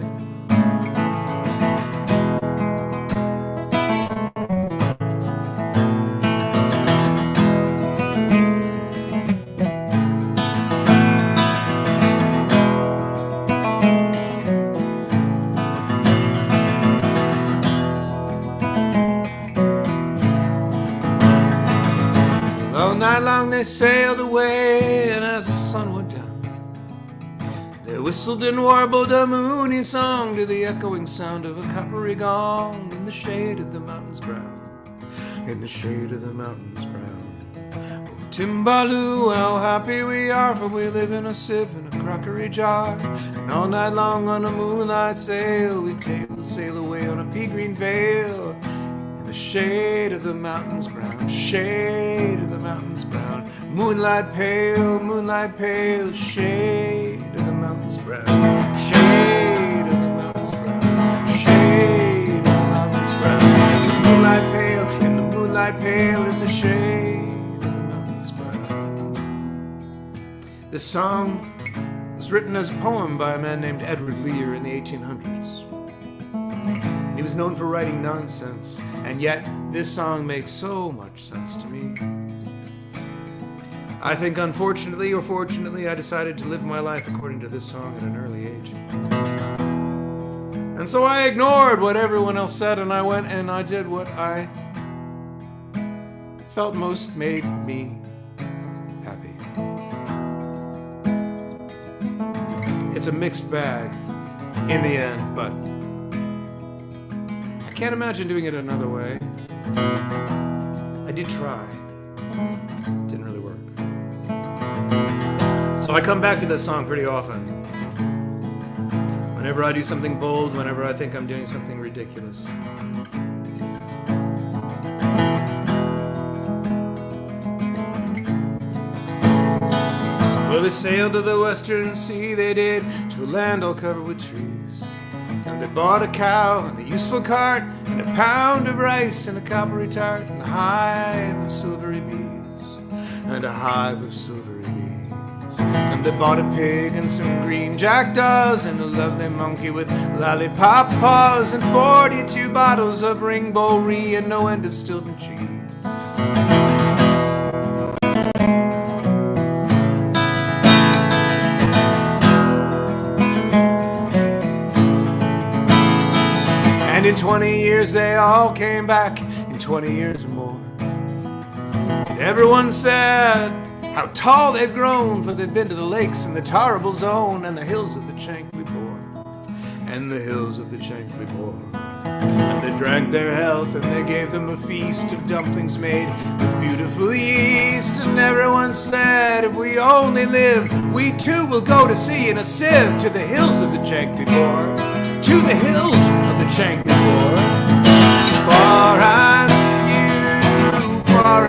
[SPEAKER 1] All night long they sailed away, and as the sun went down, they whistled and warbled a moony song to the echoing sound of a coppery gong in the shade of the mountains brown, in the shade of the mountains brown. Oh, Timbaloo, how happy we are, for we live in a sieve in a crockery jar, and all night long on a moonlight sail we sail away on a pea green veil. Shade of the mountains brown, shade of the mountains brown, moonlight pale, shade of the mountains brown, shade of the mountains brown, shade of the mountains brown, in the moonlight pale, in the shade of the mountains brown. This song was written as a poem by a man named Edward Lear in the 1800s. He was known for writing nonsense, and yet this song makes so much sense to me. I think unfortunately or fortunately I decided to live my life according to this song at an early age. And so I ignored what everyone else said, and I went and I did what I felt most made me happy. It's a mixed bag in the end, but I can't imagine doing it another way. I did try. Didn't really work. So I come back to this song pretty often. Whenever I do something bold, whenever I think I'm doing something ridiculous. Well, they sailed to the western sea, they did, to a land all covered with trees. And they bought a cow and a useful cart and a pound of rice and a coppery tart and a hive of silvery bees and a hive of silvery bees. And they bought a pig and some green jackdaws and a lovely monkey with lollipop paws and 42 bottles of Ringbow Ree and no end of Stilton cheese. in 20 years they all came back, in 20 years more. And everyone said how tall they've grown, for they've been to the lakes and the Tarable Zone and the hills of the Chankly Bore, and the hills of the Chankly Bore. And they drank their health, and they gave them a feast of dumplings made with beautiful yeast. And everyone said, if we only live, we too will go to sea in a sieve to the hills of the Chankly Bore, to the hills of the Chankly Bore. Far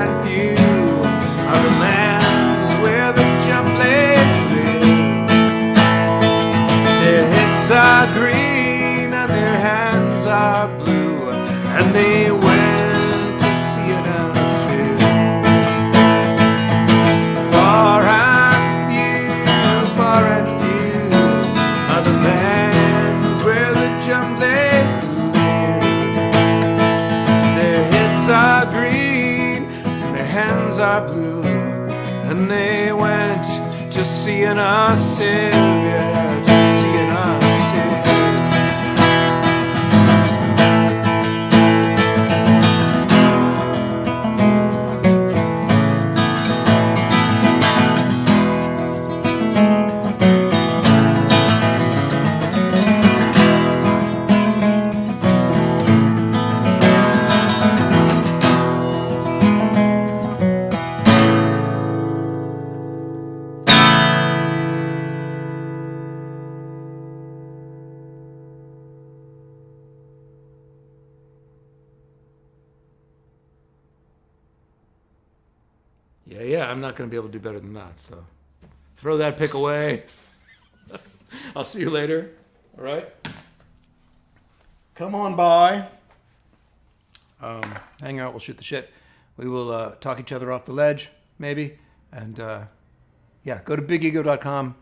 [SPEAKER 1] and few are the lands where the Jumblies live. Their heads are green and their hands are blue, and they went to sea in a sieve. Far and few are the lands where the Jumblies live. Their heads are green and their hands are blue, and they went to sea in a sieve, yeah, to sea in a sieve. Yeah, I'm not going to be able to do better than that. So throw that pick away. I'll see you later. All right? Come on by. Hang out. We'll shoot the shit. We will talk each other off the ledge, maybe. And yeah, go to bigego.com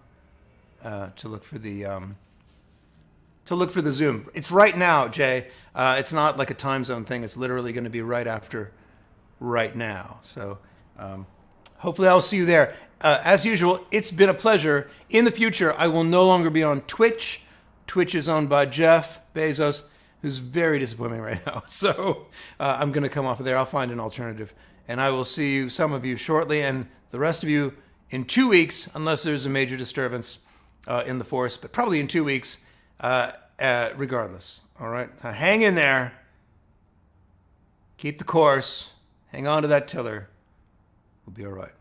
[SPEAKER 1] to look for the Zoom. It's right now, Jay. It's not like a time zone thing. It's literally going to be right after right now. So hopefully I'll see you there. As usual, it's been a pleasure. In the future, I will no longer be on Twitch. Twitch is owned by Jeff Bezos, who's very disappointing right now. So I'm going to come off of there. I'll find an alternative. And I will see you, some of you, shortly, and the rest of you in 2 weeks, unless there's a major disturbance in the force, but probably in 2 weeks, regardless. All right? Hang in there. Keep the course. Hang on to that tiller. We'll be all right.